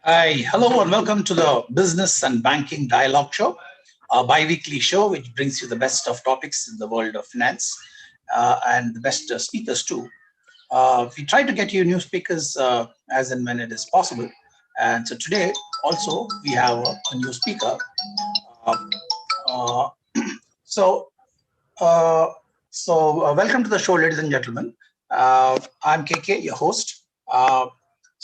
Hi, hello, and welcome to the Business and Banking Dialogue Show, a bi-weekly show which brings you the best of topics in the world of finance and the best speakers too. We try to get you new speakers as and when it is possible. And so today also we have a new speaker. Uh, uh, so, uh, Welcome to the show, ladies and gentlemen. I'm KK, your host.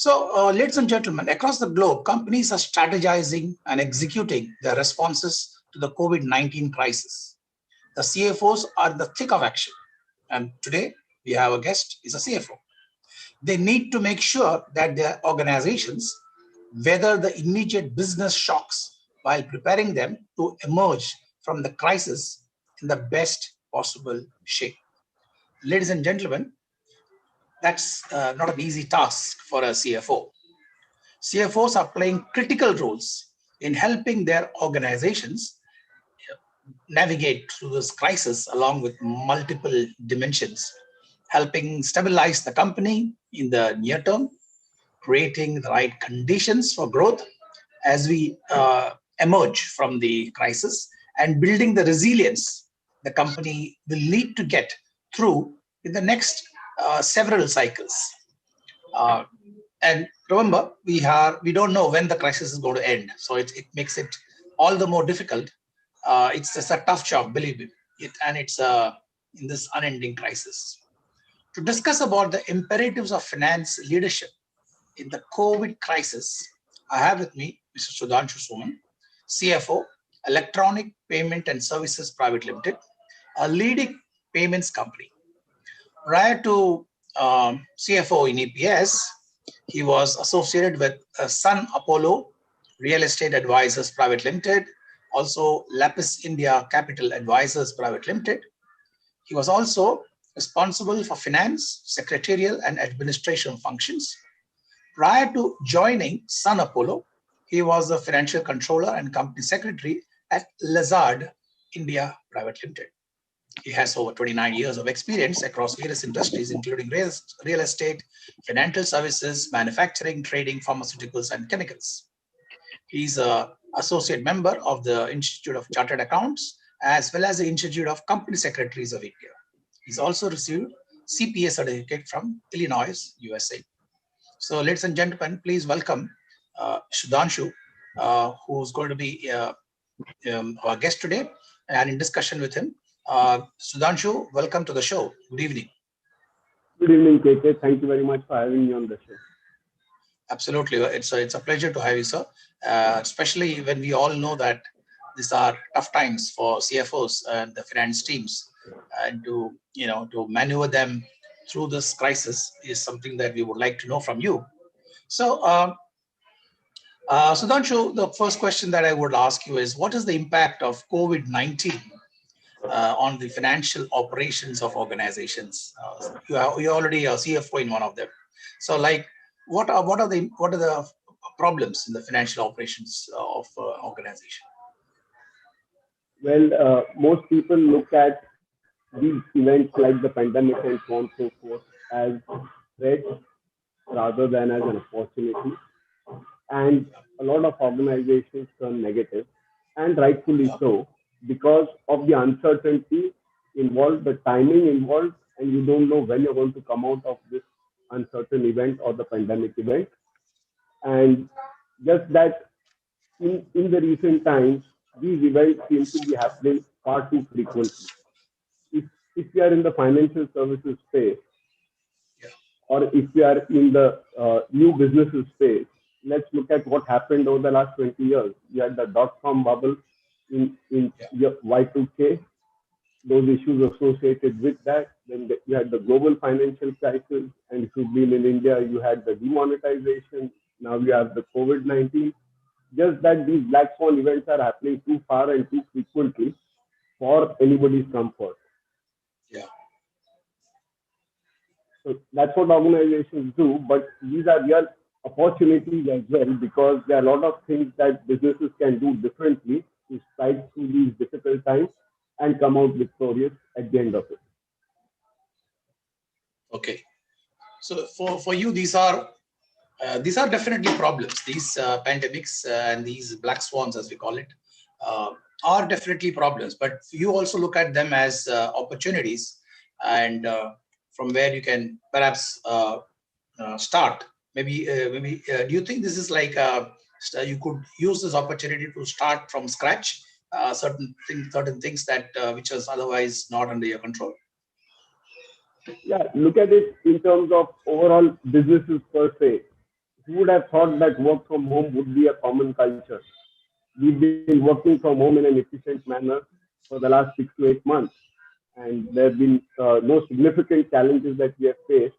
Ladies and gentlemen, across the globe, companies are strategizing and executing their responses to the COVID-19 crisis. The CFOs are in the thick of action. And today, we have a guest, is a CFO. They need to make sure that their organizations weather the immediate business shocks while preparing them to emerge from the crisis in the best possible shape. Ladies and gentlemen, that's not an easy task for a CFO. CFOs are playing critical roles in helping their organizations navigate through this crisis along with multiple dimensions, helping stabilize the company in the near term, creating the right conditions for growth as we emerge from the crisis, and building the resilience the company will need to get through in the next several cycles. Uh, and remember, we don't know when the crisis is going to end, so it makes it all the more difficult. It's just a tough job, believe me, and it's in this unending crisis. To discuss about the imperatives of finance leadership in the COVID crisis, I have with me Mr. Sudhanshu Soman, CFO, Electronic Payment and Services Private Limited, a leading payments company. Prior to CFO in EPS, he was associated with Sun Apollo Real Estate Advisors Private Limited, also Lapis India Capital Advisors Private Limited. He was also responsible for finance, secretarial, and administration functions. Prior to joining Sun Apollo, he was a financial controller and company secretary at Lazard India Private Limited. He has over 29 years of experience across various industries, including real estate, financial services, manufacturing, trading, pharmaceuticals, and chemicals. He's an associate member of the Institute of Chartered Accounts, as well as the Institute of Company Secretaries of India. He's also received CPA certificate from Illinois, USA. So, ladies and gentlemen, please welcome Sudhanshu, who's going to be our guest today, and in discussion with him. Sudhanshu, welcome to the show. Good evening. Good evening, KK. Thank you very much for having me on the show. Absolutely. It's a pleasure to have you, sir, especially when we all know that these are tough times for CFOs and the finance teams, and to maneuver them through this crisis is something that we would like to know from you. So, Sudhanshu, the first question that I would ask you is, what is the impact of COVID-19 on the financial operations of organizations? You're already a CFO in one of them. So, like, what are the problems in the financial operations of organization? Well, most people look at these events like the pandemic and so on and so forth as threats rather than as an opportunity. And a lot of organizations turn negative, and rightfully so, because of the uncertainty involved, the timing involved, and you don't know when you're going to come out of this uncertain event or the pandemic event. And just that in the recent times, these events seem to be happening far too frequently. If we are in the financial services space, or if we are in the new businesses space, let's look at what happened over the last 20 years. You had the dot-com bubble in Y2K, those issues associated with that. Then you had the global financial crisis, and if you've been in India, you had the demonetization. Now you have the COVID-19. Just that these black swan events are happening too far and too frequently for anybody's comfort. Yeah. So that's what organizations do, but these are real opportunities as well, because there are a lot of things that businesses can do differently to stride through these difficult times and come out victorious at the end of it. Okay. So for you, these are These are definitely problems. These pandemics and these black swans, as we call it, uh, are definitely problems. But you also look at them as opportunities, and from where you can perhaps start. Do you think this is like you could use this opportunity to start from scratch certain things that which was otherwise not under your control? Yeah, look at it in terms of overall businesses per se. Who would have thought that work from home would be a common culture? We've been working from home in an efficient manner for the last 6 to 8 months, and there have been no significant challenges that we have faced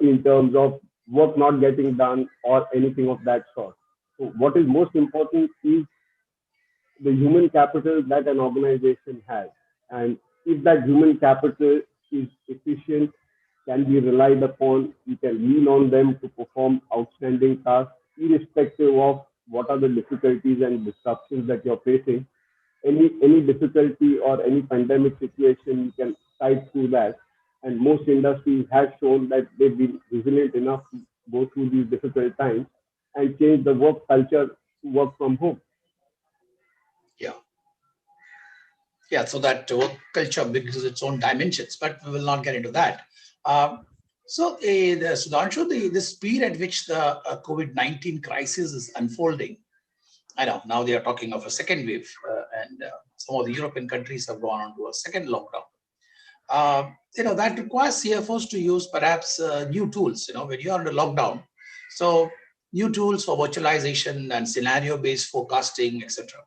in terms of work not getting done or anything of that sort. So, what is most important is the human capital that an organization has. And if that human capital is efficient, can be relied upon, you can lean on them to perform outstanding tasks, irrespective of what are the difficulties and disruptions that you're facing. Any difficulty or any pandemic situation, you can tide through that. And most industries have shown that they've been resilient enough to go through these difficult times and change the work culture to work from home. Yeah. Yeah, so that work culture brings its own dimensions, but we will not get into that. Sudhanshu, the speed at which the COVID-19 crisis is unfolding, I know now they are talking of a second wave, and some of the European countries have gone on to a second lockdown. That requires CFOs to use perhaps new tools. When you're under lockdown, so new tools for virtualization and scenario-based forecasting, etc.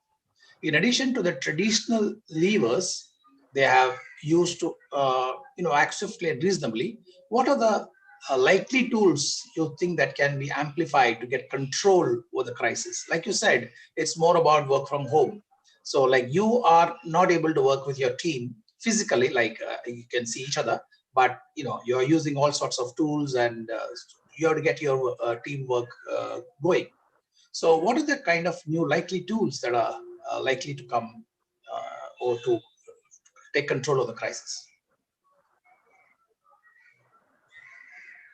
In addition to the traditional levers they have used to actively and reasonably, what are the likely tools you think that can be amplified to get control over the crisis? Like you said, it's more about work from home. So like you are not able to work with your team physically, like you can see each other, but you're using all sorts of tools, and you have to get your teamwork going. So what are the kind of new likely tools that are likely to come or to take control of the crisis?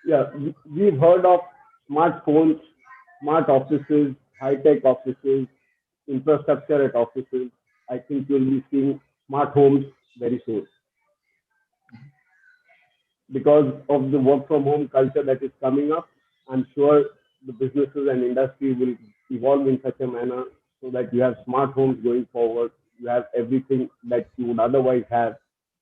Yeah, we've heard of smartphones, smart offices, high-tech offices, infrastructure at offices. I think you'll be seeing smart homes very soon because of the work from home culture that is coming up. I'm sure the businesses and industry will evolve in such a manner so that you have smart homes going forward. You have everything that you would otherwise have,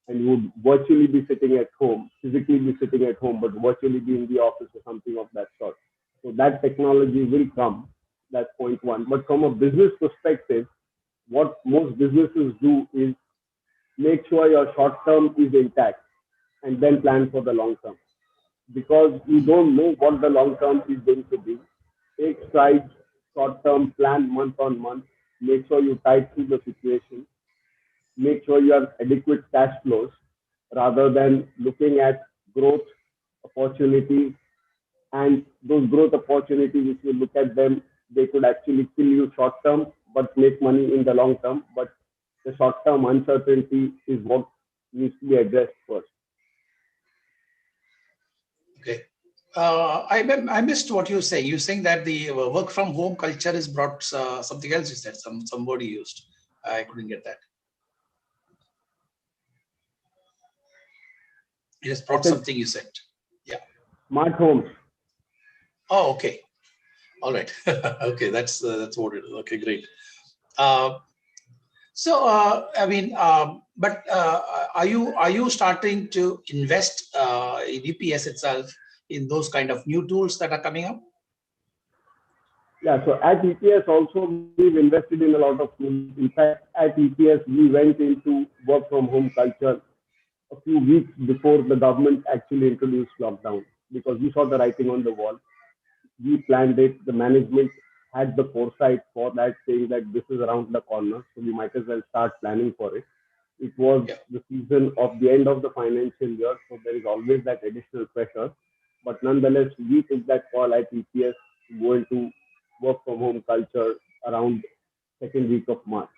and you would virtually be sitting at home, physically be sitting at home, but virtually be in the office or something of that sort. So that technology will come. That's point one. But from a business perspective, what most businesses do is make sure your short term is intact and then plan for the long term. Because you don't know what the long term is going to be. Take strides, short term, plan month on month, make sure you tide through the situation, make sure you have adequate cash flows rather than looking at growth opportunities. And those growth opportunities, if you look at them, they could actually kill you short term, but make money in the long term. But the short term uncertainty is what needs to be addressed first. Okay. I missed what you say. You saying that the work from home culture is brought something else. You said somebody used. I couldn't get that. It has I brought said something you said. Yeah. smart homes. Oh, okay. All right. Okay, that's what it is. Okay, great. Uh, I mean, but are you starting to invest in EPS itself in those kind of new tools that are coming up? Yeah, so at EPS also we've invested in a lot of tools. In fact, at EPS we went into work from home culture a few weeks before the government actually introduced lockdown because we saw the writing on the wall. We planned it. The management had the foresight for that, saying that this is around the corner, so we might as well start planning for it. It was Yeah. the season of the end of the financial year, so there is always that additional pressure. But nonetheless, we took that call at EPS to go into work from home culture around second week of March.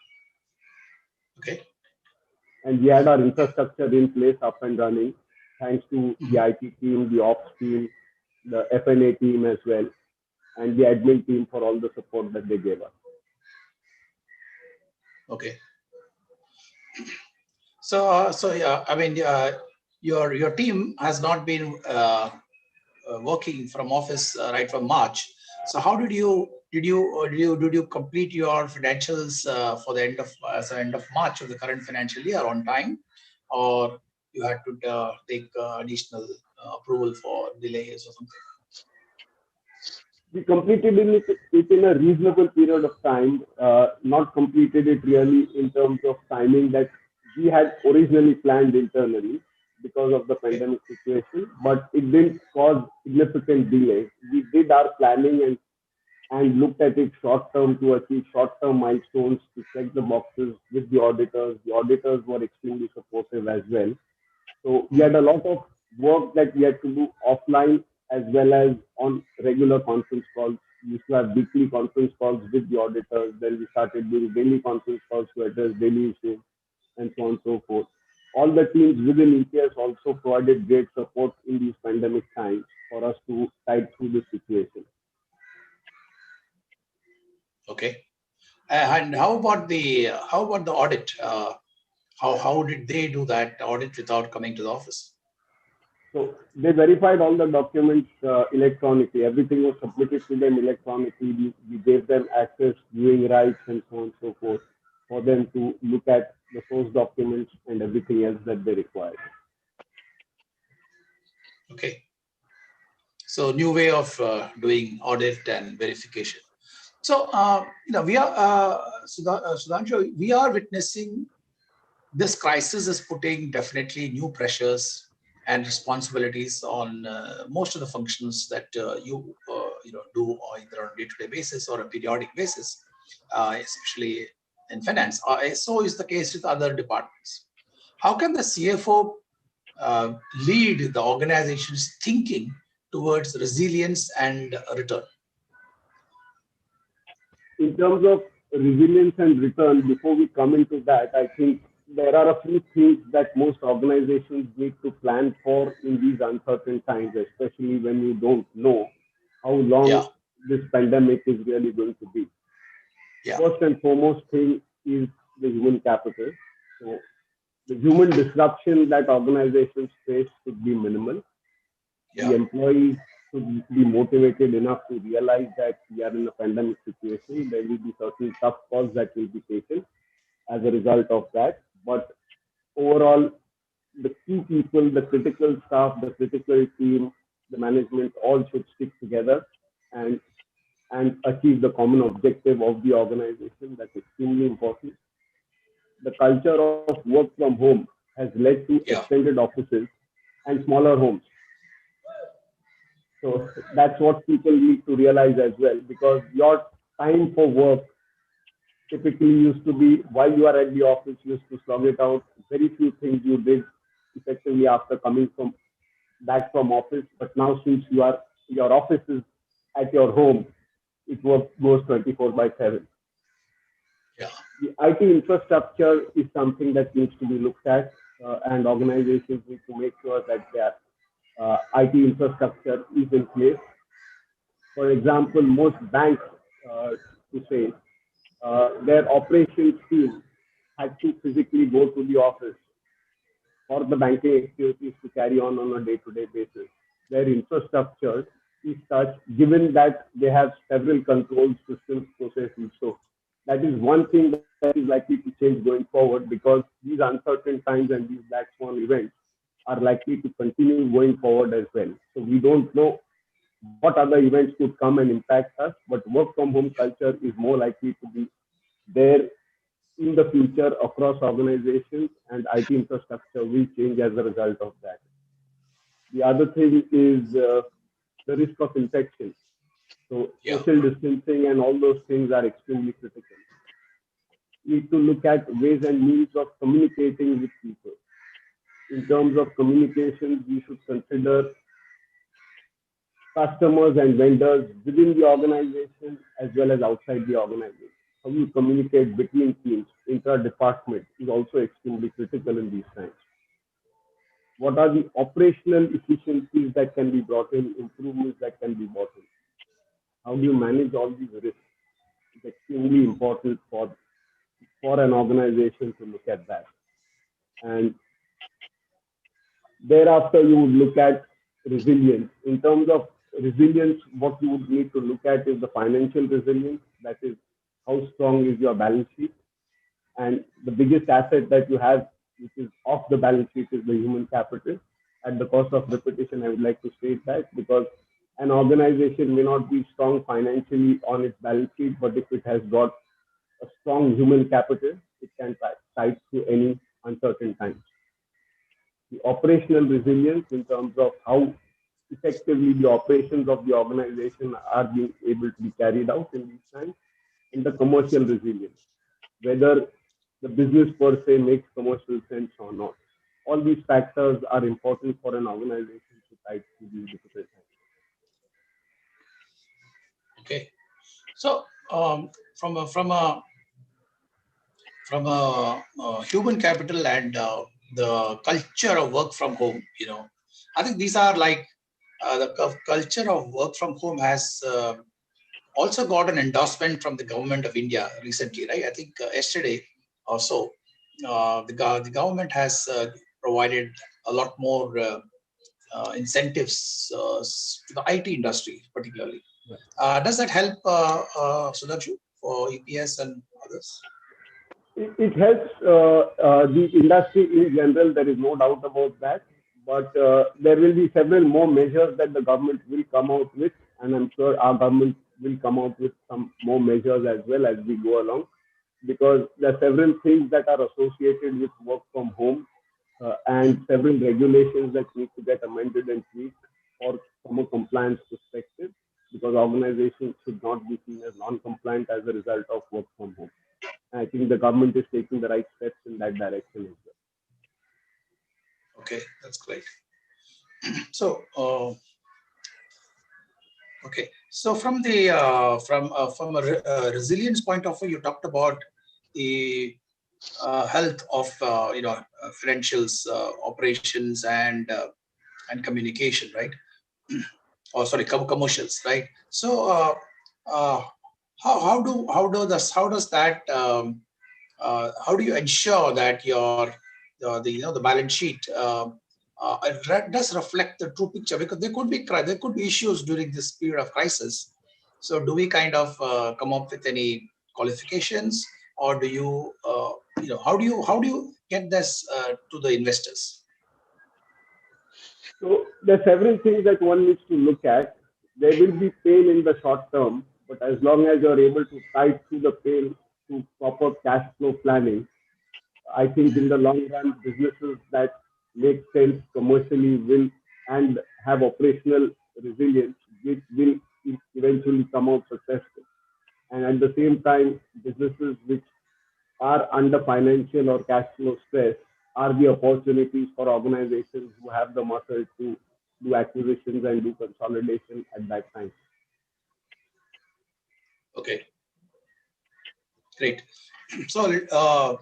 Okay. And we had our infrastructure in place up and running, thanks to the Mhm. IT team, the ops team, the FNA team as well. and the admin team for all the support that they gave us. Okay. So yeah, I mean, your team has not been working from office right from March. So how did you complete your financials for the end of March of the current financial year on time, or you had to take additional approval for delays or something? We completed it in a reasonable period of time, not completed it really in terms of timing that we had originally planned internally because of the Okay. pandemic situation, but it didn't cause significant delays. We did our planning and looked at it short term to achieve short term milestones to check the boxes with the auditors. The auditors were extremely supportive as well. So we had a lot of work that we had to do offline as well as on regular conference calls. We used to have weekly conference calls with the auditors. Then we started doing daily conference calls to address daily issues and so on and so forth. All the teams within EPS also provided great support in these pandemic times for us to tide through the situation. Okay. And how about the audit? How did they do that audit without coming to the office? So they verified all the documents electronically. Everything was submitted to them electronically. We gave them access, viewing rights, and so on and so forth, for them to look at the source documents and everything else that they required. Okay. So new way of doing audit and verification. So we are Sudhanshu, we are witnessing this crisis is putting definitely new pressures and responsibilities on most of the functions that you do either on a day-to-day basis or a periodic basis, especially in finance. So is the case with other departments. How can the CFO lead the organization's thinking towards resilience and return? In terms of resilience and return, before we come into that, I think there are a few things that most organizations need to plan for in these uncertain times, especially when you don't know how Yeah, long this pandemic is really going to be. yeah, First and foremost thing is the human capital. So the human disruption that organizations face should be minimal. The yeah, employees should be motivated enough to realize that we are in a pandemic situation. There will be certain tough calls that will be taken as a result of that. But overall, the key people, the critical staff, the critical team, the management all should stick together and achieve the common objective of the organization. That's extremely important. The culture of work from home has led to yeah, extended offices and smaller homes. So that's what people need to realize as well, because your time for work typically used to be while you are at the office, you used to slog it out. Very few things you did effectively after coming from back from office. But now since your office is at your home, it work goes 24 by 7. yeah, The IT infrastructure is something that needs to be looked at, and organizations need to make sure that their IT infrastructure is in place. For example, most banks, to say, their operations team had to physically go to the office for the banking activities to carry on a day-to-day basis. Their infrastructure is such, given that they have several control systems, processes. So that is one thing that is likely to change going forward, because these uncertain times and these black swan events are likely to continue going forward as well. So we don't know what other events could come and impact us, but work from home culture is more likely to be there in the future across organizations, and IT infrastructure will change as a result of that. The other thing is the risk of infection. So yeah, social distancing and all those things are extremely critical. We need to look at ways and means of communicating with people. In terms of communication, we should consider customers and vendors within the organization as well as outside the organization. How you communicate between teams, inter-department is also extremely critical in these times. What are the operational efficiencies that can be brought in, improvements that can be brought in? how do you manage all these risks? It's extremely important for an organization to look at that. And thereafter, you would look at resilience. In terms of resilience, what you would need to look at is the financial resilience. That is, how strong is your balance sheet? And the biggest asset that you have, which is off the balance sheet, is the human capital. At the cost of repetition, I would like to state that, because an organization may not be strong financially on its balance sheet, but if it has got a strong human capital, it can tide through any uncertain times. The operational resilience, in terms of how effectively the operations of the organization are being able to be carried out in these times, and the commercial resilience, whether the business per se makes commercial sense or not. All these factors are important for an organization to tide through these difficult times. Okay, so from a human capital and the culture of work from home, I think these are like the culture of work from home has also got an endorsement from the government of India recently, right? I think yesterday or so, the government has provided a lot more incentives to the IT industry, particularly. Does that help, Sudhanshu, for EPS and others? It helps the industry in general, there is no doubt about that. But there will be several more measures that the government will come out with, and I'm sure our government will come out with some more measures as well as we go along, because there are several things that are associated with work from home and several regulations that need to get amended and tweaked or from a compliance perspective, because organizations should not be seen as non-compliant as a result of work from home. I think the government is taking the right steps in that direction as well. Okay, that's great. So, okay. So from a resilience point of view, you talked about the health of financials, operations, and communication, right? Or sorry, commercials, right? So, how do you ensure that the balance sheet does reflect the true picture? Because there could be issues during this period of crisis. So do we kind of come up with any qualifications, or do you how do you get this to the investors? So there are several things that one needs to look at. There will be pain in the short term, but as long as you're able to tide through the pain through proper cash flow planning, I think in the long run, businesses that make sense commercially will and have operational resilience will eventually come out successful. And at the same time, businesses which are under financial or cash flow stress are the opportunities for organizations who have the muscle to do acquisitions and do consolidation at that time. Okay, great. So,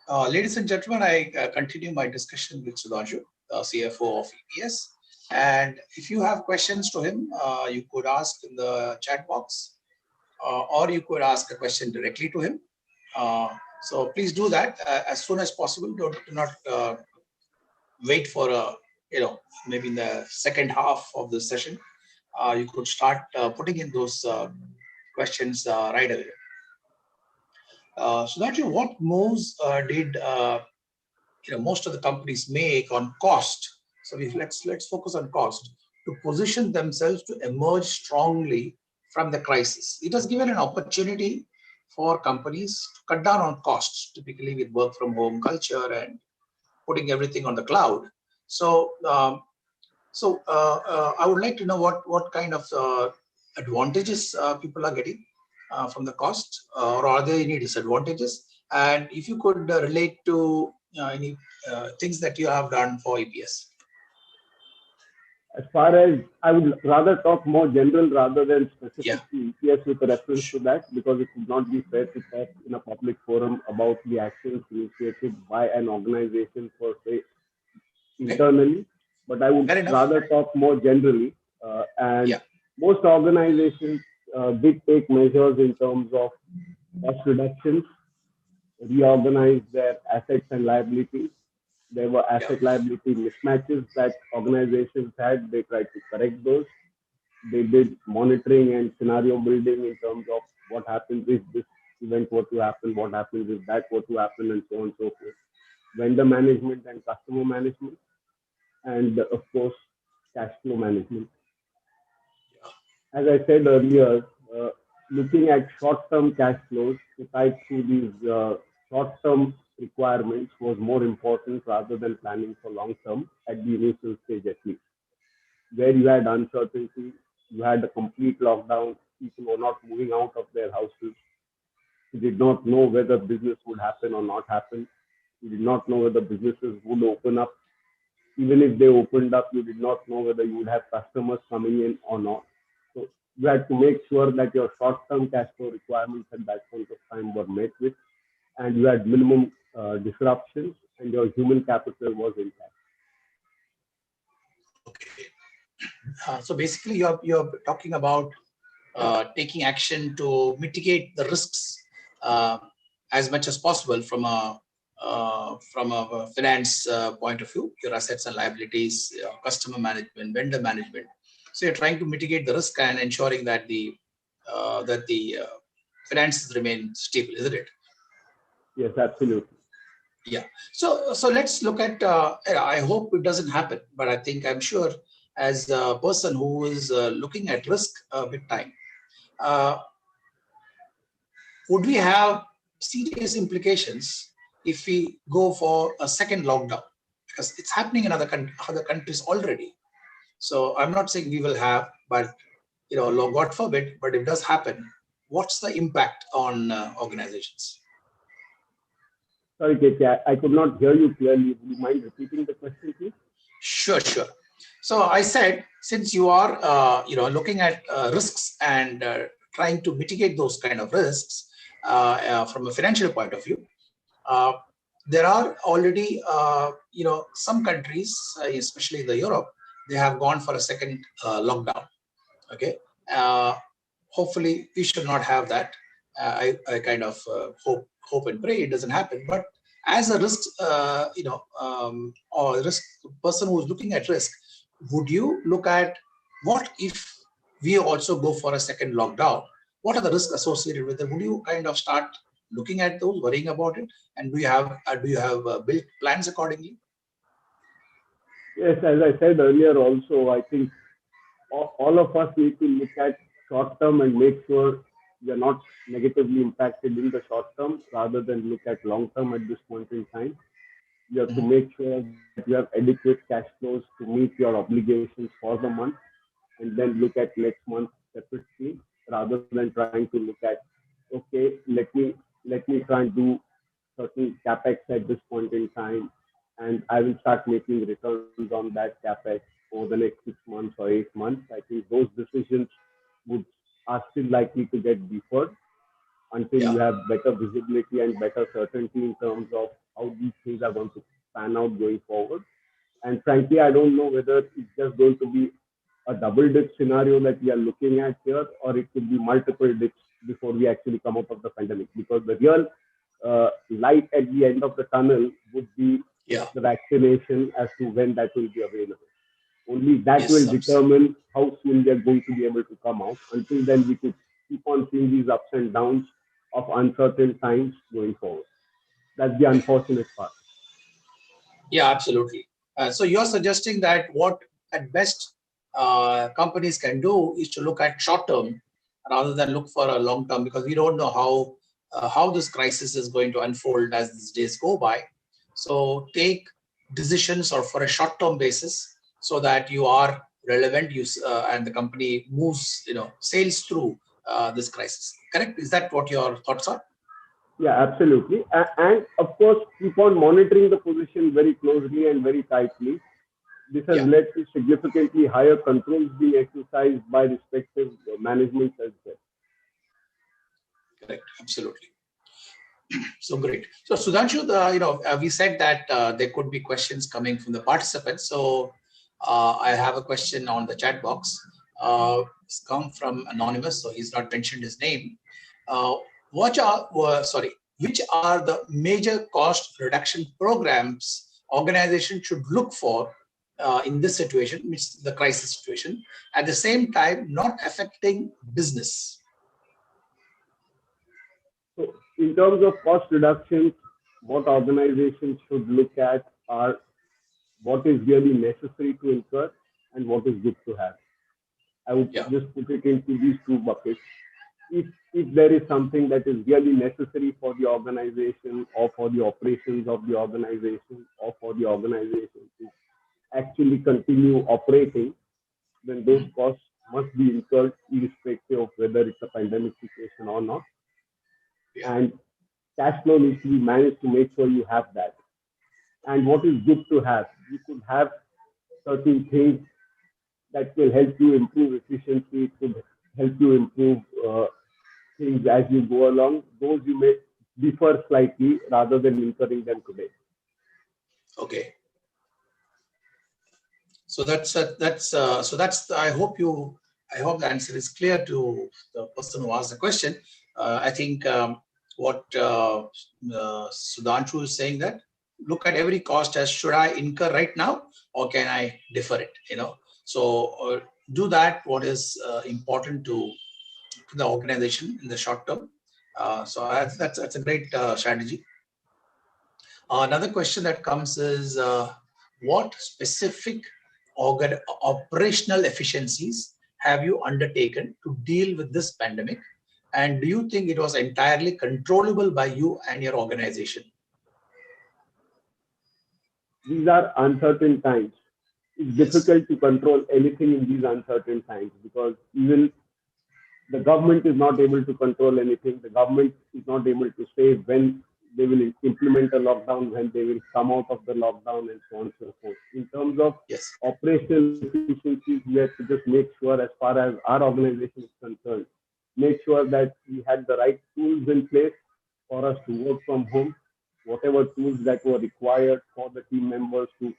ladies and gentlemen, I continue my discussion with Sudhanshu, CFO of EPS. And if you have questions to him, you could ask in the chat box, or you could ask a question directly to him. So please do that as soon as possible. Do not wait for maybe in the second half of the session. You could start putting in those questions right away. Sudhanshu, what moves did most of the companies make on cost? So let's focus on cost to position themselves to emerge strongly from the crisis. It has given an opportunity for companies to cut down on costs, typically with work from home culture and putting everything on the cloud. So, I would like to know what kind of advantages people are getting from the cost, or are there any disadvantages? And if you could relate to any things that you have done for EPS. As far as I would rather talk more general rather than specific to EPS with reference to that, because it would not be fair to talk in a public forum about the actions initiated by an organization per se internally. But I would rather talk more generally. And most organizations did take measures in terms of cost reductions, reorganized their assets and liabilities. There were Yeah. asset liability mismatches that organizations had. They tried to correct those. They did monitoring and scenario building in terms of what happens if this event were to happen, what happens if that were to happen, and so on and so forth. Vendor management and customer management, and of course, cash flow management. As I said earlier, looking at short-term cash flows to tide through these short-term requirements was more important rather than planning for long-term at the initial stage at least, where you had uncertainty, you had a complete lockdown, people were not moving out of their houses, you did not know whether business would happen or not happen, you did not know whether businesses would open up. Even if they opened up, you did not know whether you would have customers coming in or not. So you had to make sure that your short-term cash flow requirements at that point of time were met with, and you had minimum disruptions, and your human capital was intact. Okay. So basically, you're talking about taking action to mitigate the risks as much as possible from a finance point of view, your assets and liabilities, customer management, vendor management. So you're trying to mitigate the risk and ensuring that the finances remain stable, isn't it? Yes, absolutely. Yeah. So let's look at. I hope it doesn't happen, but I'm sure as a person who is looking at risk big time, would we have serious implications if we go for a second lockdown? Because it's happening in other countries already. So I'm not saying we will have, but God forbid, but if it does happen, what's the impact on organizations? Sorry, KK, I could not hear you clearly. Would you mind repeating the question, please? Sure. So I said, since you are, looking at risks and trying to mitigate those kind of risks from a financial point of view, there are already, some countries, especially in the Europe, they have gone for a second lockdown. Okay. Hopefully, we should not have that. I kind of hope and pray it doesn't happen. But as a risk, or risk person who is looking at risk, would you look at what if we also go for a second lockdown? What are the risks associated with it? Would you kind of start looking at those, worrying about it, and do you have built plans accordingly? Yes, as I said earlier, also I think all of us need to look at short term and make sure we are not negatively impacted in the short term rather than look at long term at this point in time. You have to make sure that you have adequate cash flows to meet your obligations for the month, and then look at next month separately rather than trying to look at, okay, let me try and do certain capex at this point in time, and I will start making returns on that capex over the next 6 months or 8 months. I think those decisions would are still likely to get deferred until you have better visibility and better certainty in terms of how these things are going to pan out going forward. And frankly, I don't know whether it's just going to be a double dip scenario that we are looking at here, or it could be multiple dips before we actually come out of the pandemic. Because the real light at the end of the tunnel would be the vaccination as to when that will be available. Only that will determine how soon we are going to be able to come out. Until then, we could keep on seeing these ups and downs of uncertain times going forward. That's the unfortunate part. Yeah, absolutely. So you're suggesting that what at best companies can do is to look at short term rather than look for a long term, because we don't know how this crisis is going to unfold as these days go by. So take decisions or for a short term basis so that you are relevant, and the company moves, sails through this crisis. Correct? Is that what your thoughts are? Yeah, absolutely. And of course, keep on monitoring the position very closely and very tightly. This has led to significantly higher controls being exercised by respective managements as well. Correct. Absolutely. So great. So Sudhanshu, we said that there could be questions coming from the participants. So I have a question on the chat box. It's come from anonymous, so he's not mentioned his name. Uh, what are which are the major cost reduction programs organizations should look for in this situation, which is the crisis situation, at the same time not affecting business? So in terms of cost reductions, what organizations should look at are what is really necessary to incur and what is good to have. I would Yeah. just put it into these two buckets. If there is something that is really necessary for the organization or for the operations of the organization or for the organization to actually continue operating, then those costs must be incurred irrespective of whether it's a pandemic situation or not. Yeah. And cash flow needs to be managed to make sure you have that. And what is good to have? You could have certain things that will help you improve efficiency, it could help you improve things as you go along. Those you may defer slightly rather than incurring them today. Okay. So I hope the answer is clear to the person who asked the question. I think what Sudhanshu is saying, that look at every cost as, should I incur right now or can I defer it? So do that what is important to the organization in the short term. So that's a great strategy. Another question that comes is, what specific operational efficiencies have you undertaken to deal with this pandemic? And do you think it was entirely controllable by you and your organization? These are uncertain times. It's Yes. difficult to control anything in these uncertain times because even the government is not able to control anything. The government is not able to say when they will implement a lockdown, when they will come out of the lockdown, and so on and so forth. In terms of Yes. operational efficiencies, we have to just make sure, as far as our organization is concerned, make sure that we had the right tools in place for us to work from home, whatever tools that were required for the team members to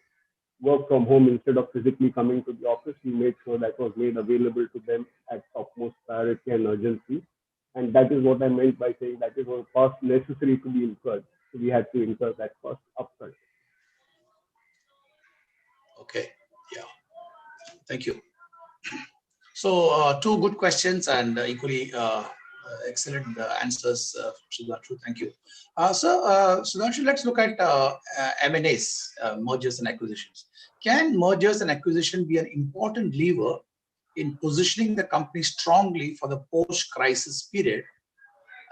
work from home instead of physically coming to the office. We made sure that was made available to them at topmost priority and urgency. And that is what I meant by saying that it was a cost necessary to be incurred. So we had to incur that cost upfront. Okay. Yeah. Thank you. So two good questions and equally excellent answers, Sudhanshu. Thank you. Sudhanshu, let's look at M&As, mergers and acquisitions. Can mergers and acquisition be an important lever in positioning the company strongly for the post-crisis period?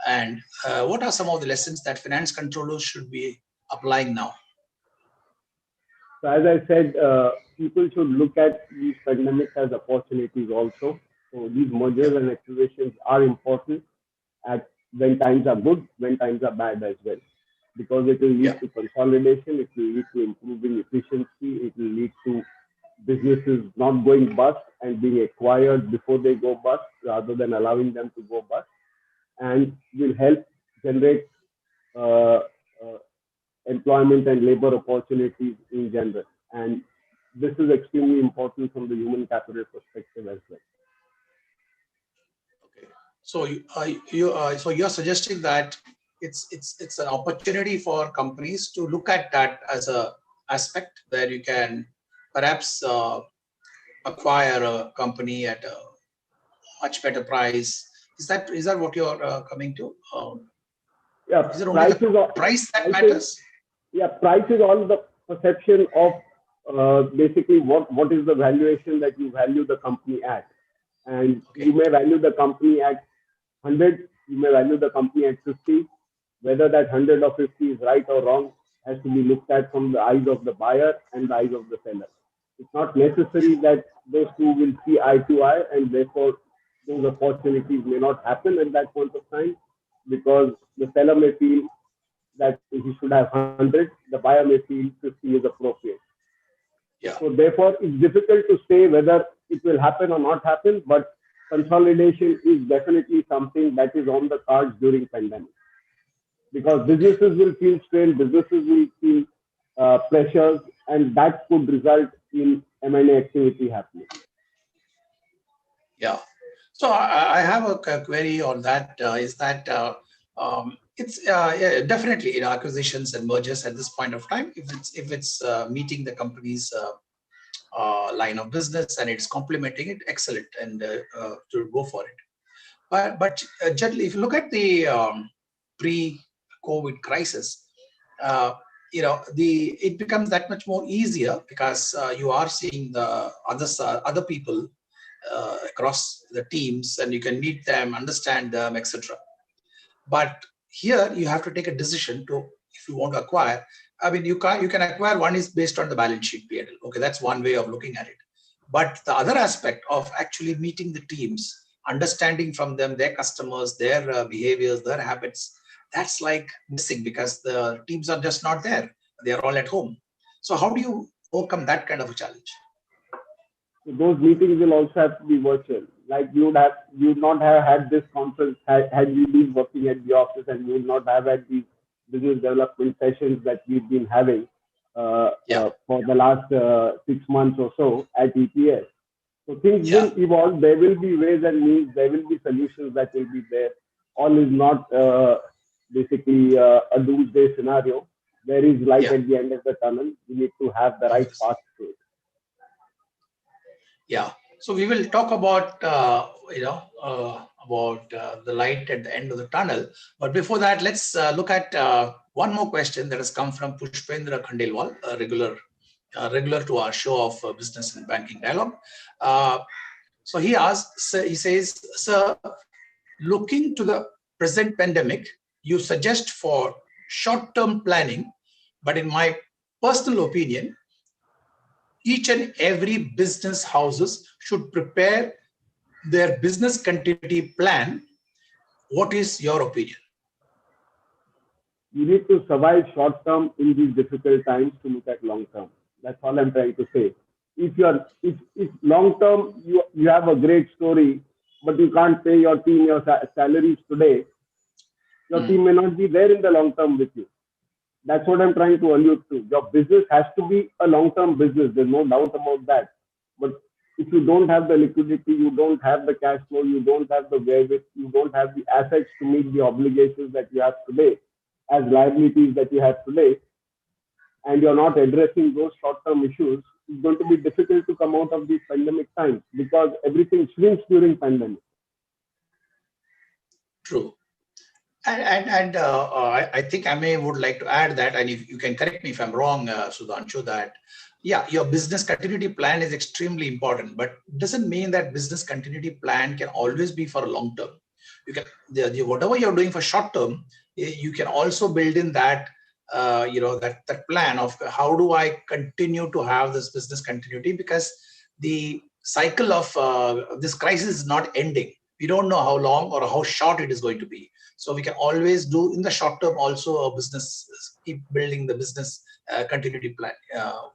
And what are some of the lessons that finance controllers should be applying now? So as I said, people should look at these pandemics as opportunities also. So these Yeah. mergers and acquisitions are important at when times are good, when times are bad as well. Because it will Yeah. lead to consolidation, it will lead to improving efficiency, it will lead to businesses not going bust and being acquired before they go bust rather than allowing them to go bust, and will help generate uh, uh, employment and labor opportunities in general. And this is extremely important from the human capital perspective as well. Okay. So so you're suggesting that it's an opportunity for companies to look at that as a aspect where you can perhaps acquire a company at a much better price. Is that what you're coming to? Yeah, Is it only the prices are price that prices matters? yeah, price is all the perception of basically what is the valuation that you value the company at. And you Okay. may value the company at 100, you may value the company at 50. Whether that 100 or 50 is right or wrong has to be looked at from the eyes of the buyer and the eyes of the seller. It's not necessary that those two will see eye to eye, and therefore those opportunities may not happen at that point of time because the seller may feel that he should have 100, the buyer may feel 50 is appropriate. Yeah. So therefore, it's difficult to say whether it will happen or not happen, but consolidation is definitely something that is on the cards during pandemic because Okay. businesses will feel strain, businesses will feel pressures, and that could result in M&A activity happening. Yeah. So I have a query on that. Is that it's yeah, definitely acquisitions and mergers at this point of time. If it's meeting the company's line of business and it's complementing it, excellent, and to go for it. But generally, if you look at the pre-COVID crisis, uh, it becomes that much more easier because you are seeing the other people across the teams, and you can meet them, understand them, etc. But here you have to take a decision to, if you want to acquire. I mean, you can acquire. One is based on the balance sheet P&L. Okay, that's one way of looking at it. But the other aspect of actually meeting the teams, understanding from them their customers, their behaviors, their habits, that's like missing because the teams are just not there. They are all at home. So how do you overcome that kind of a challenge? So those meetings will also have to be virtual. Like you would not have had this conference had we been working at the office, and you would not have had these business development sessions that we've been having Yeah, for the last 6 months or so at EPS. So things yeah, will evolve. There will be ways and means. There will be solutions that will be there. All is not basically a doomsday scenario. There is light yeah. at the end of the tunnel. We need to have the right Obviously. path to it. Yeah. So we will talk about the light at the end of the tunnel. But before that, let's look at one more question that has come from Pushpendra Khandelwal, a regular to our show of Business and Banking Dialogue. Uh, so he asks, he says, "Sir, looking to the present pandemic, you suggest for short-term planning, but in my personal opinion, each and every business houses should prepare their business continuity plan. What is your opinion?" You need to survive short term in these difficult times to look at long term. That's all I'm trying to say. If long term you have a great story, but you can't pay your team your salaries today, your Mm, team may not be there in the long term with you. That's what I'm trying to allude to. Your business has to be a long term business. There's no doubt about that. But if you don't have the liquidity, you don't have the cash flow, you don't have the wherewith, you don't have the assets to meet the obligations that you have today, as liabilities that you have today, and you're not addressing those short term issues, it's going to be difficult to come out of these pandemic times because everything shrinks during pandemic. true. And I think I may would like to add that, and if you can correct me if I'm wrong, Sudhanshu, that yeah, your business continuity plan is extremely important, but doesn't mean that business continuity plan can always be for a long term. You can whatever you're doing for short term, you can also build in that that plan of how do I continue to have this business continuity, because the cycle of this crisis is not ending. We don't know how long or how short it is going to be, so we can always do in the short term also a business, keep building the business continuity plan.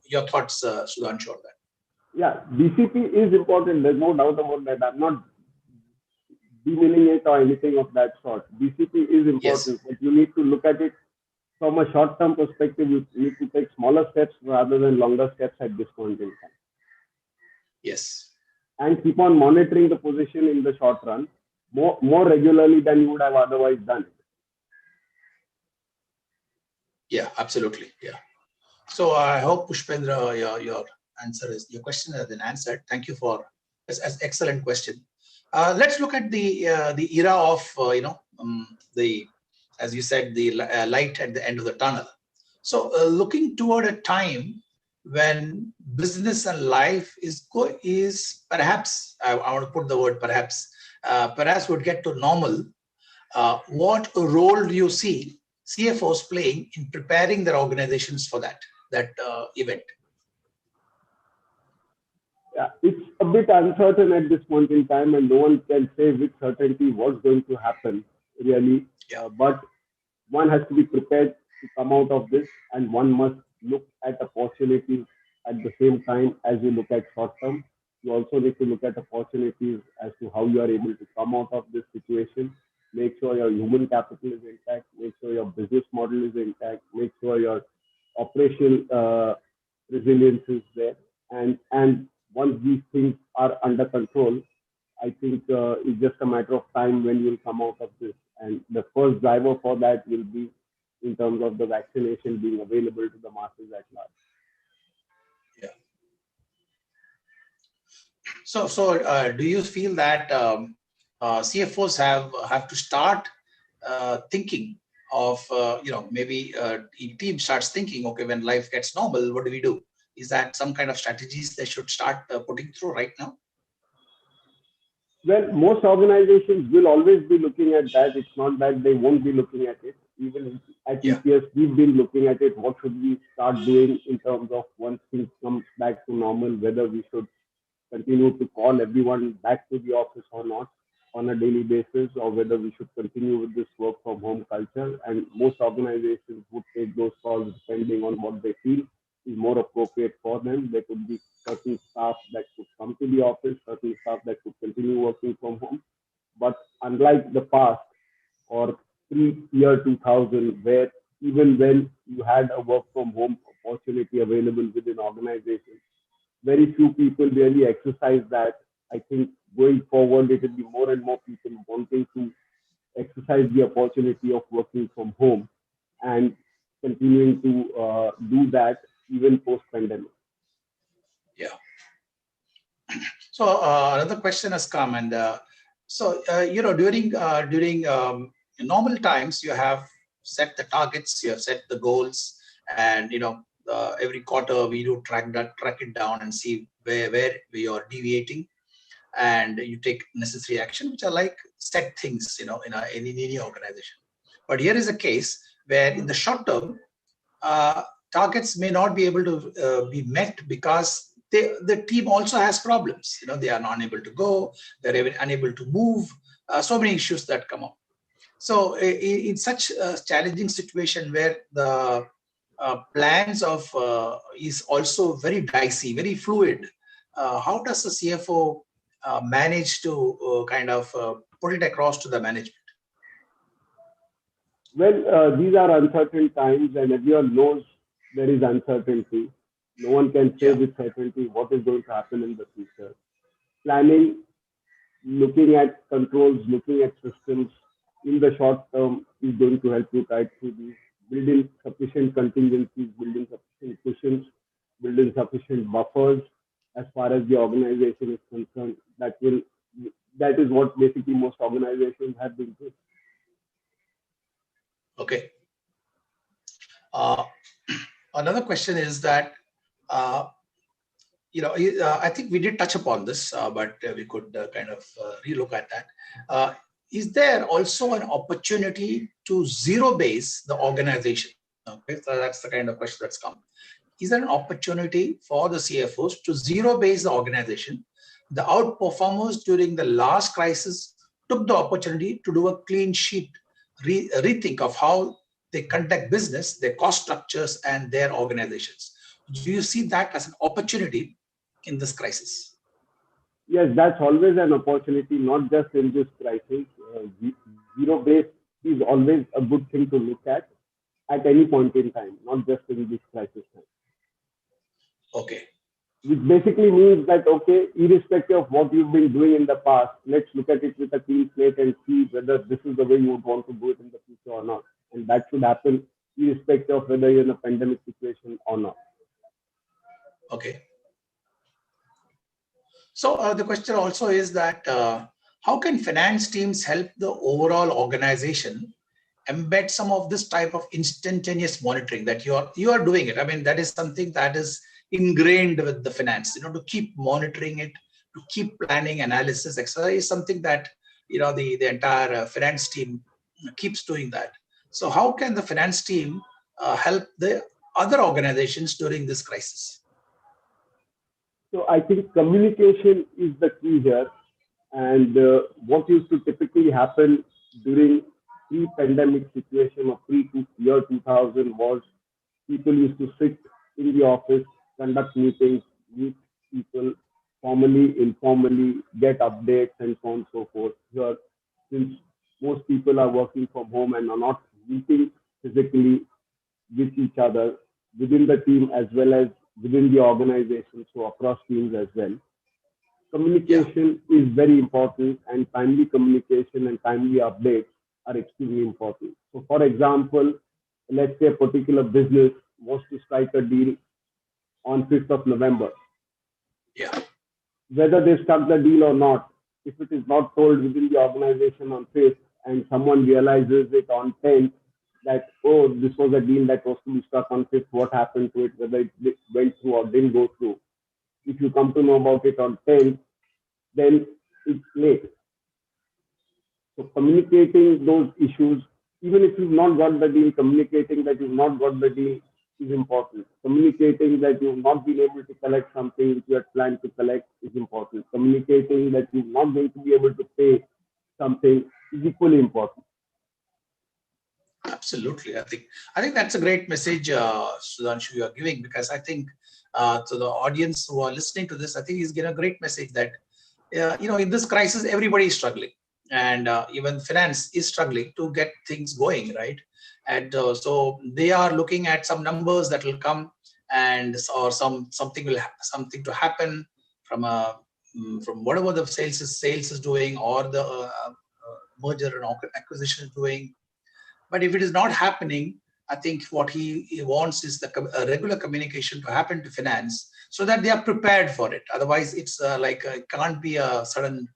Your thoughts, Sudhanshu, on that? Yeah, BCP is important. There's no doubt about that. I'm not demeaning it or anything of that sort. BCP is Yes, important, but you need to look at it from a short-term perspective. You need to take smaller steps rather than longer steps at this point in time, yes, and keep on monitoring the position in the short run more regularly than you would have otherwise done it. yeah, absolutely, yeah. So I hope, Pushpendra, your question has been answered. Thank you for as excellent question. Let's look at the era of the, as you said, the light at the end of the tunnel. So looking toward a time when business and life is perhaps, I want to put the word perhaps would get to normal. What role do you see CFOs playing in preparing their organizations for that event? Yeah, it's a bit uncertain at this point in time, and no one can say with certainty what's going to happen really. Yeah, But one has to be prepared to come out of this, and one must look at opportunities at the same time as you look at short term. You also need to look at opportunities as to how you are able to come out of this situation. Make sure your human capital is intact. Make sure your business model is intact. Make sure your operational resilience is there. And once these things are under control, I think it's just a matter of time when you'll come out of this. And the first driver for that will be in terms of the vaccination being available to the masses at large. Yeah. So do you feel that CFOs have to start thinking of maybe team starts thinking, okay, when life gets normal, what do we do? Is that some kind of strategies they should start putting through right now? Well, most organizations will always be looking at that. It's not that they won't be looking at it. Even at Yeah. EPS, we've been looking at it. What should we start doing in terms of once things come back to normal, whether we should continue to call everyone back to the office or not on a daily basis, or whether we should continue with this work from home culture. And most organizations would take those calls depending on what they feel is more appropriate for them. There could be certain staff that could come to the office, certain staff that could continue working from home. But unlike the past or pre-year 2000, where even when you had a work from home opportunity available within organizations, very few people really exercise that. I think going forward, it will be more and more people wanting to exercise the opportunity of working from home and continuing to do that even post-pandemic. Yeah. So another question has come, and during normal times, you have set the targets, you have set the goals, and every quarter we do track it down and see where we are deviating, and you take necessary action, which are like set things, in any organization. But here is a case where in the short term, targets may not be able to be met because the team also has problems. They are not unable to go, they're even unable to move. So many issues that come up. So in such a challenging situation where the plans of is also very dicey, very fluid, how does the CFO manage to put it across to the management? Well, these are uncertain times, and everyone knows there is uncertainty. No one can say with certainty what is going to happen in the future. Planning, looking at controls, looking at systems in the short term is going to help you tide through these. Building sufficient contingencies, building sufficient cushions, building sufficient buffers as far as the organization is concerned. That is what basically most organizations have been doing. Okay. Another question is that, I think we did touch upon this, but we could relook at that. Is there also an opportunity to zero base the organization? Okay, so that's the kind of question that's come. Is there an opportunity for the CFOs to zero base the organization? The outperformers during the last crisis took the opportunity to do a clean sheet rethink of how they conduct business, their cost structures, and their organizations. Do you see that as an opportunity in this crisis? Yes, that's always an opportunity, not just in this crisis. Zero base is always a good thing to look at any point in time, not just in this crisis time. Okay. Which basically means that, okay, irrespective of what you've been doing in the past, let's look at it with a clean slate and see whether this is the way you would want to do it in the future or not. And that should happen irrespective of whether you're in a pandemic situation or not. Okay. So the question also is that how can finance teams help the overall organization embed some of this type of instantaneous monitoring that you are doing it? I mean, that is something that is ingrained with the finance, to keep monitoring it, to keep planning, analysis, etc. is something that, the entire finance team keeps doing that. So how can the finance team help the other organizations during this crisis? So I think communication is the key here. And what used to typically happen during pre-pandemic situation or pre-year 2000 was people used to sit in the office, conduct meetings, meet people formally, informally, get updates, and so on and so forth. Here, since most people are working from home and are not meeting physically with each other within the team as well as within the organization, so across teams as well, communication is very important, and timely communication and timely updates are extremely important. So, for example, let's say a particular business wants to strike a deal on 5th of November. Yeah. Whether they struck the deal or not, if it is not told within the organization on 5th and someone realizes it on 10th that, oh, this was a deal that was to be struck on 5th, what happened to it, whether it went through or didn't go through. If you come to know about it on 10th, then it's late. So communicating those issues, even if you've not got the deal, communicating that you've not got the deal is important. Communicating that you've not been able to collect something which you had planned to collect is important. Communicating that you're not going to be able to pay something is equally important. Absolutely. I think that's a great message, Sudhanshu, you are giving, because I think to the audience who are listening to this, I think he's getting a great message that in this crisis, everybody is struggling, and even finance is struggling to get things going, right? And so they are looking at some numbers that will come, and or something to happen from from whatever the sales is doing, or the merger and acquisition is doing. But if it is not happening, I think what he wants is the regular communication to happen to finance, so that they are prepared for it. Otherwise, it's it can't be a sudden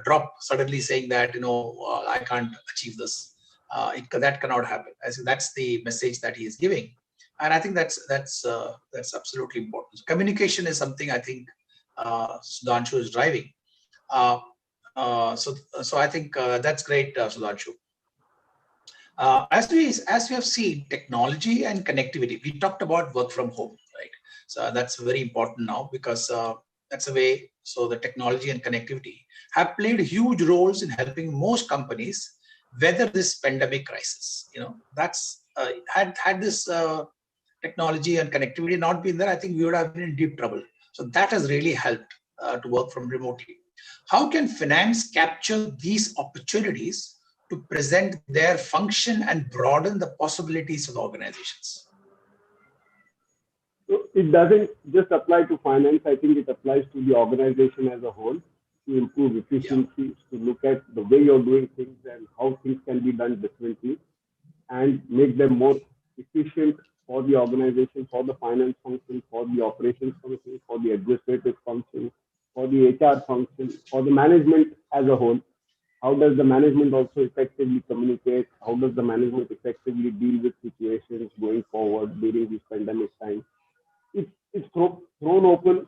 drop suddenly saying that I can't achieve this. That cannot happen. I think that's the message that he is giving, and I think that's absolutely important. So communication is something I think Sudhanshu is driving. Uh, so I think that's great, Sudhanshu. As we have seen, technology and connectivity. We talked about work from home, right? So that's very important now, because that's a way. So the technology and connectivity have played huge roles in helping most companies weather this pandemic crisis. That's had this technology and connectivity not been there, I think we would have been in deep trouble. So that has really helped to work from remotely. How can finance capture these opportunities to present their function and broaden the possibilities of organizations? So it doesn't just apply to finance. I think it applies to the organization as a whole, to improve Yeah. efficiencies, to look at the way you're doing things and how things can be done differently, and make them more efficient for the organization, for the finance function, for the operations function, for the administrative function, for the HR function, for the management as a whole. How does the management also effectively communicate? How does the management effectively deal with situations going forward during this pandemic time? It's thrown open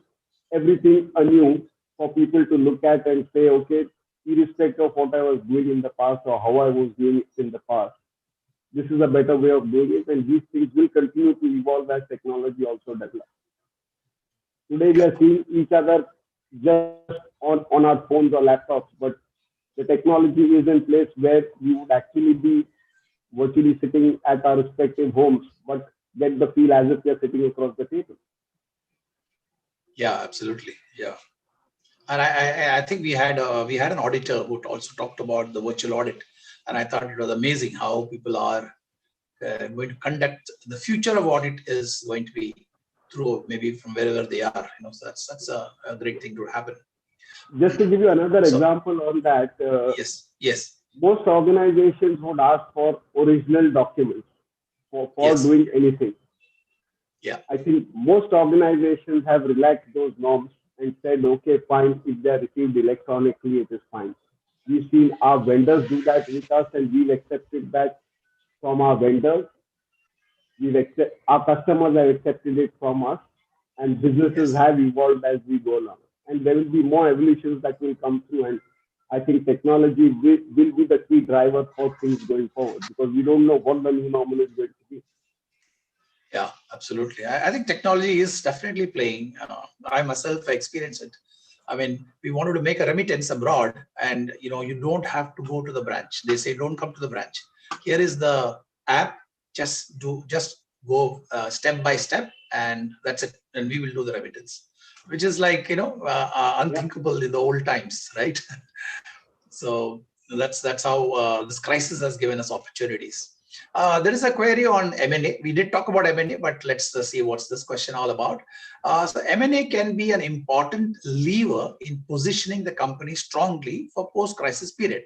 everything anew for people to look at and say, okay, irrespective of what I was doing in the past or how I was doing it in the past, this is a better way of doing it, and these things will continue to evolve as technology also develops. Today we Yeah. are seeing each other just on our phones or laptops, but the technology is in place where we would actually be virtually sitting at our respective homes, but get the feel as if we are sitting across the table. Yeah, absolutely. Yeah. And I think we had an auditor who also talked about the virtual audit, and I thought it was amazing how people are going to conduct. The future of audit is going to be through maybe from wherever they are. So that's a great thing to happen. Just to give you another So example on that, yes, most organizations would ask for original documents for yes, doing anything. yeah, I think most organizations have relaxed those norms and said, okay, fine, if they're received electronically, it is fine. We've seen our vendors do that with us, and we've accepted that from our vendors. Our customers have accepted it from us, and businesses yes. have evolved as we go along. And there will be more evolutions that will come through. And I think technology will be the key driver for things going forward, because we don't know what the new normal is going to be. Yeah, absolutely. I think technology is definitely playing. I myself experienced it. I mean, we wanted to make a remittance abroad, and you don't have to go to the branch. They say don't come to the branch. Here is the app. Just go step by step, and that's it. And we will do the remittance, which is like Yeah. unthinkable in the old times, right? So that's how this crisis has given us opportunities. There is a query on M&A. We did talk about M&A, but let's see what's this question all about. So M&A can be an important lever in positioning the company strongly for post-crisis period.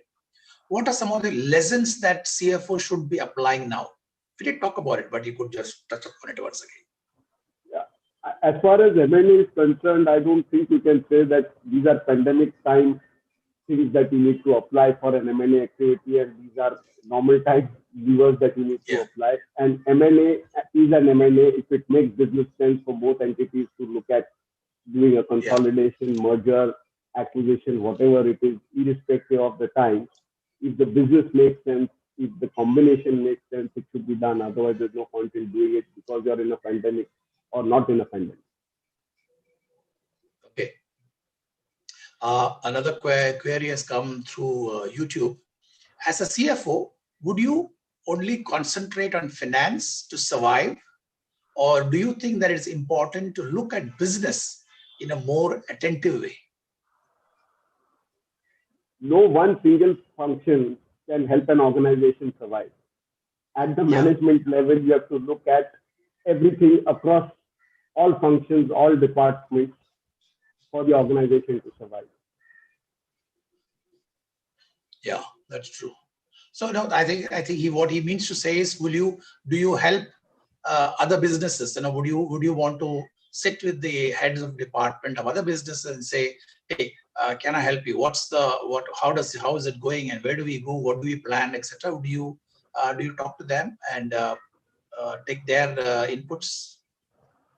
What are some of the lessons that CFO should be applying now? We did talk about it, but you could just touch upon it once again. Yeah. As far as M&A is concerned, I don't think you can say that these are pandemic time things that you need to apply for an M&A activity, and these are normal type levers that you need to apply. And M&A is an M&A if it makes business sense for both entities to look at doing a consolidation, merger, acquisition, whatever it is, irrespective of the time. If the business makes sense, if the combination makes sense, it should be done. Otherwise, there's no point in doing it because you're in a pandemic or not in a pandemic. Okay. Another query has come through YouTube. As a CFO, would you only concentrate on finance to survive? Or do you think that it's important to look at business in a more attentive way? No one single function can help an organization survive. At the management level, you have to look at everything across all functions, all departments for the organization to survive. Yeah, that's true. So no, I think what he means to say is, do you help other businesses? Would you want to sit with the heads of department of other businesses and say, hey, can I help you? How is it going, and where do we go? What do we plan, etc.? Do you talk to them and take their inputs?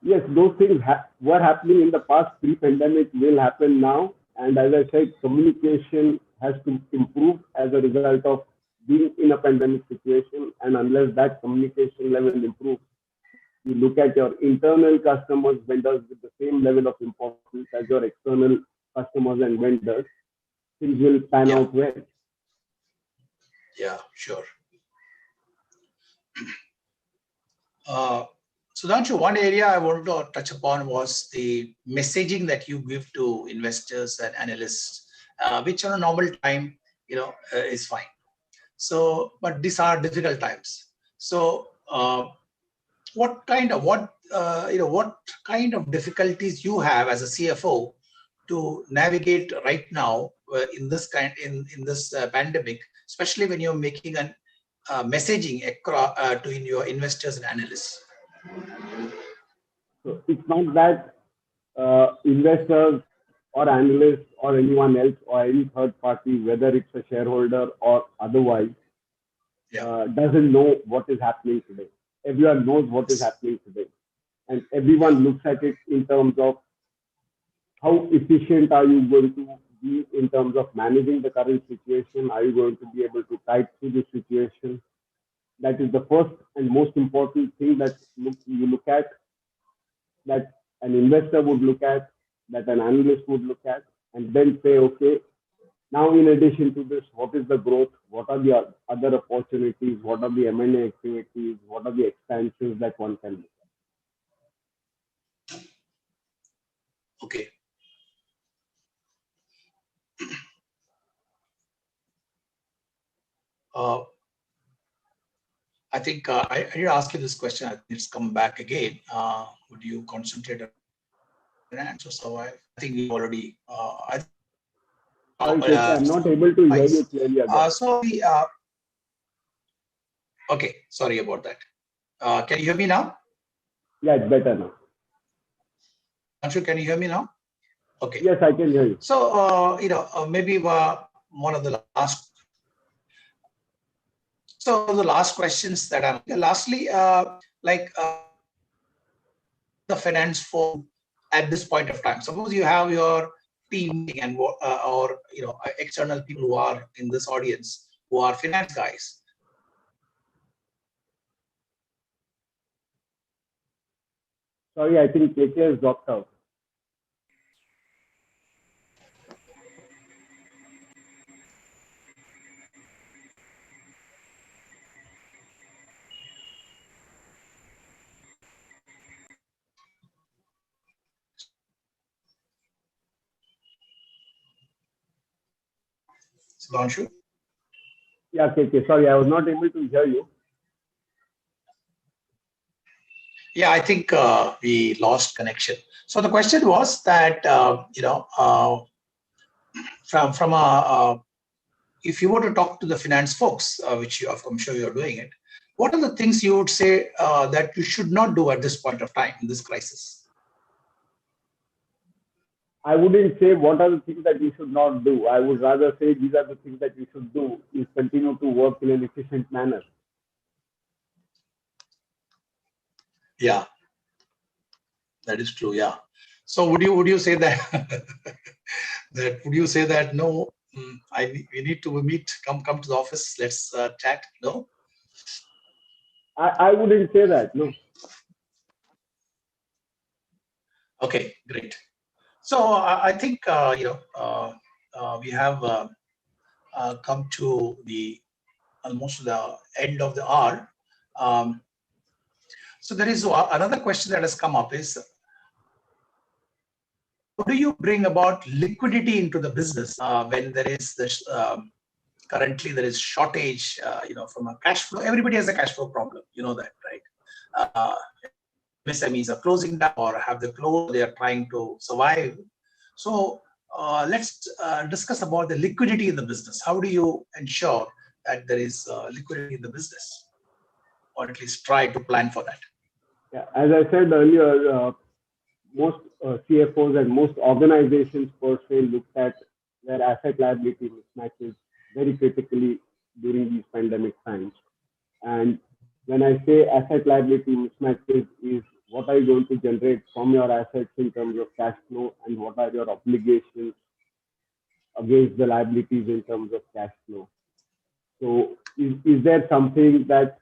Yes, those things were happening in the past. Pre-pandemic will happen now, and as I said, communication has to improve as a result of being in a pandemic situation. And unless that communication level improves, you look at your internal customers, vendors with the same level of importance as your external customers and vendors, things will pan out well. Yeah, sure. Sudhanshu, one area I wanted to touch upon was the messaging that you give to investors and analysts, which on a normal time, is fine. So, but these are difficult times. So, what kind of difficulties you have as a CFO to navigate right now in this pandemic, especially when you're making a messaging across to your investors and analysts? So it's not that investors or analysts or anyone else or any third party, whether it's a shareholder or otherwise, doesn't know what is happening today. Everyone knows what is happening today. And everyone looks at it in terms of how efficient are you going to be in terms of managing the current situation? Are you going to be able to tide through the situation? That is the first and most important thing that you look at, that an investor would look at, that an analyst would look at, and then say, okay, now in addition to this, what is the growth? What are the other opportunities? What are the M&A activities? What are the expansions that one can look at? Okay. I think I did ask you this question. I think it's come back again. Would you concentrate on finance or survive? I think we already. I'm not able to hear you clearly again. Okay, sorry about that. Can you hear me now? Yeah, it's better now. Anshu, can you hear me now? Okay. Yes, I can hear you. So, maybe one of the last. So the last questions that I'm. Lastly, the finance firm at this point of time. Suppose you have your team and or external people who are in this audience who are finance guys. Sorry, I think KK has dropped out. Sudhanshu? Yeah, KK. Sorry, I was not able to hear you. Yeah, I think we lost connection. So the question was that from if you were to talk to the finance folks, which I'm sure you're doing it, what are the things you would say that you should not do at this point of time in this crisis? I wouldn't say what are the things that you should not do. I would rather say these are the things that you should do is continue to work in an efficient manner. Yeah, that is true. Yeah. So would you say that would you say that no, we need to meet, come to the office, let's chat? No. I wouldn't say that. No. Okay, great. So I think we have come to the almost the end of the hour. Um, so there is another question that has come up is, how do you bring about liquidity into the business when there is this currently there is shortage, from a cash flow. Everybody has a cash flow problem, you know that, right? Uh, MSMEs are closing down or have the close, they are trying to survive. So let's discuss about the liquidity in the business. How do you ensure that there is liquidity in the business, or at least try to plan for that? Yeah, as I said earlier, most CFOs and most organizations per se looked at their asset liability mismatches very critically during these pandemic times. And when I say asset liability mismatches is what are you going to generate from your assets in terms of cash flow and what are your obligations against the liabilities in terms of cash flow. So is there something that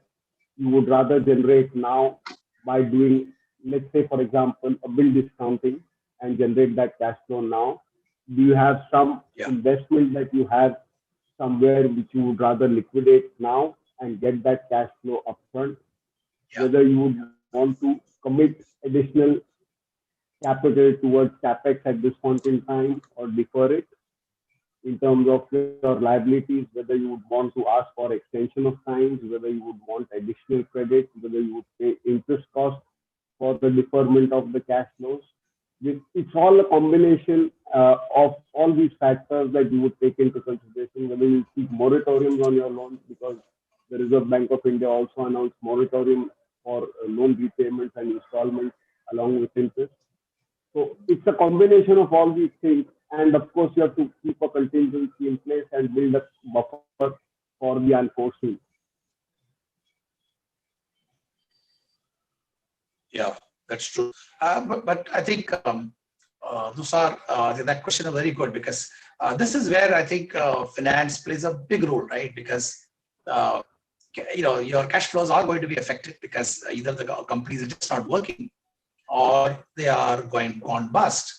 you would rather generate now by doing, let's say, for example, a bill discounting and generate that cash flow now? Do you have some Yeah, investment that you have somewhere which you would rather liquidate now and get that cash flow upfront? yeah, Whether you would want to commit additional capital towards capex at this point in time or defer it in terms of your liabilities, whether you would want to ask for extension of times, whether you would want additional credit, whether you would pay interest costs for the deferment of the cash flows. It's all a combination of all these factors that you would take into consideration, whether you seek moratoriums on your loans, because the Reserve Bank of India also announced moratorium for loan repayments and installments along with interest. So it's a combination of all these things. And of course, you have to keep a contingency in place and build a buffer for the unforeseen. yeah, that's true. But I think Dusar, that question is very good, because this is where I think finance plays a big role, right? Because uh, your cash flows are going to be affected, because either the companies are just not working or they are gone bust.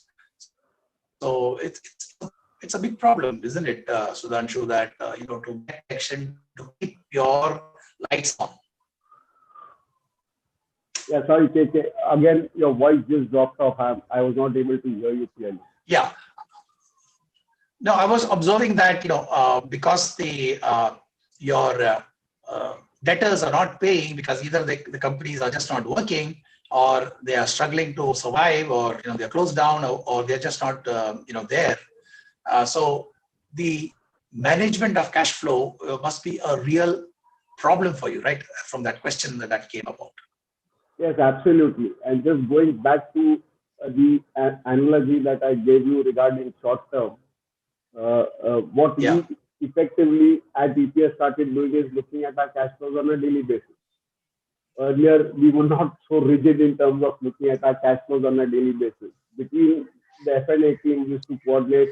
So it's a big problem, isn't it, Sudhanshu, that to get action to keep your lights on. Yeah, sorry, KK. Again, your voice just dropped off. I was not able to hear you clearly. Yeah. No, I was observing that because your debtors are not paying, because either the companies are just not working, or they are struggling to survive, or they're closed down, or they're just not there. So the management of cash flow must be a real problem for you, right? From that question that came about. Yes, absolutely. And just going back to the analogy that I gave you regarding short term, what Yeah, we effectively at EPS started doing is looking at our cash flows on a daily basis. Earlier, we were not so rigid in terms of looking at our cash flows on a daily basis. Between the FNA team used to coordinate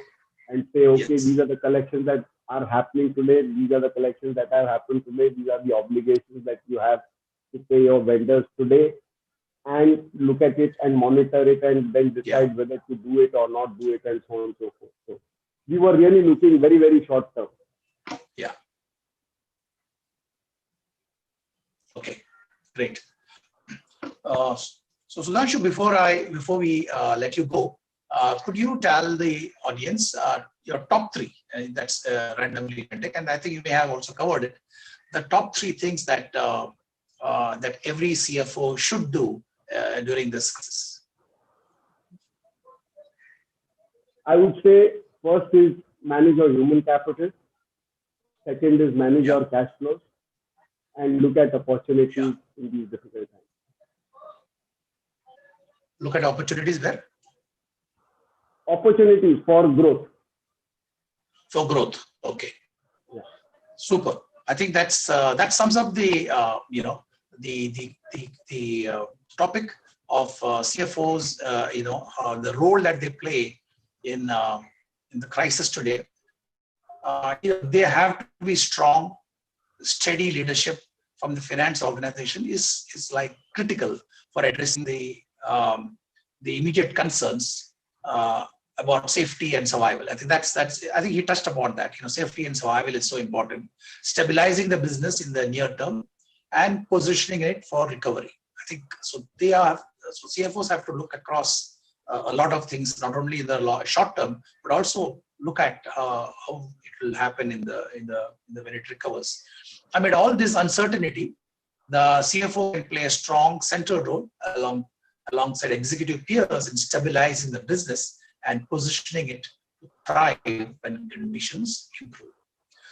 and say, okay, these yes, are the collections that are happening today. These are the collections that have happened today. These are the obligations that you have to pay your vendors today, and look at it and monitor it and then yeah, decide whether to do it or not do it and so on and so forth. So we were really looking very, very short term. yeah. Okay, great. Uh, so Sudhanshu, before we let you go, could you tell the audience your top three? That's randomly picked, and I think you may have also covered it. The top three things that that every CFO should do during this crisis? I would say first is manage your human capital. Second is manage your cash flows and look at opportunities in these difficult times. Look at opportunities where? Opportunities for growth. For growth. Okay. Yeah. Super. I think that's that sums up the topic of CFOs. The role that they play in the crisis today. They have to be strong, steady leadership from the finance organization is like critical for addressing the immediate concerns about safety and survival. I think that's I think he touched upon that. Safety and survival is so important. Stabilizing the business in the near term and positioning it for recovery. I think so. CFOs have to look across a lot of things, not only in the short term, but also look at how it will happen in the when it recovers. Amid all this uncertainty, the CFO can play a strong central role alongside executive peers in stabilizing the business and positioning it to thrive when conditions improve.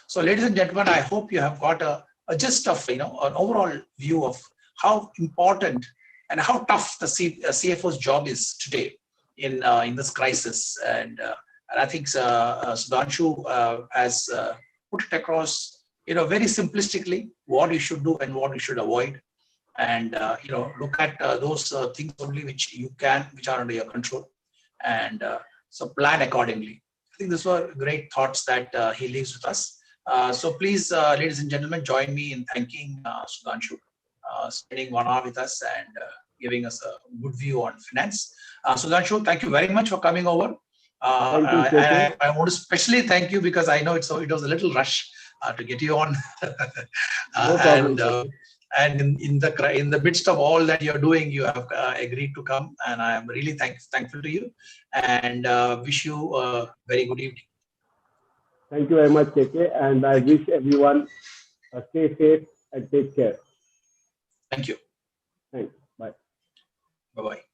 So, ladies and gentlemen, I hope you have got a gist of an overall view of how important and how tough the CFO's job is today in this crisis. And I think Sudhanshu has put it across, very simplistically what you should do and what you should avoid, and look at those things only which are under your control, and so plan accordingly. I think these were great thoughts that he leaves with us. So please, ladies and gentlemen, join me in thanking Sudhanshu, spending 1 hour with us and giving us a good view on finance. Sudhanshu, thank you very much for coming over. I want to especially thank you because I know it was a little rush to get you on. No problem. And in the midst of all that you're doing, you have agreed to come, and I am really thankful to you, and wish you a very good evening. Thank you very much, KK, and I wish everyone stay safe and take care. Thank you. Thanks. Bye. Bye-bye.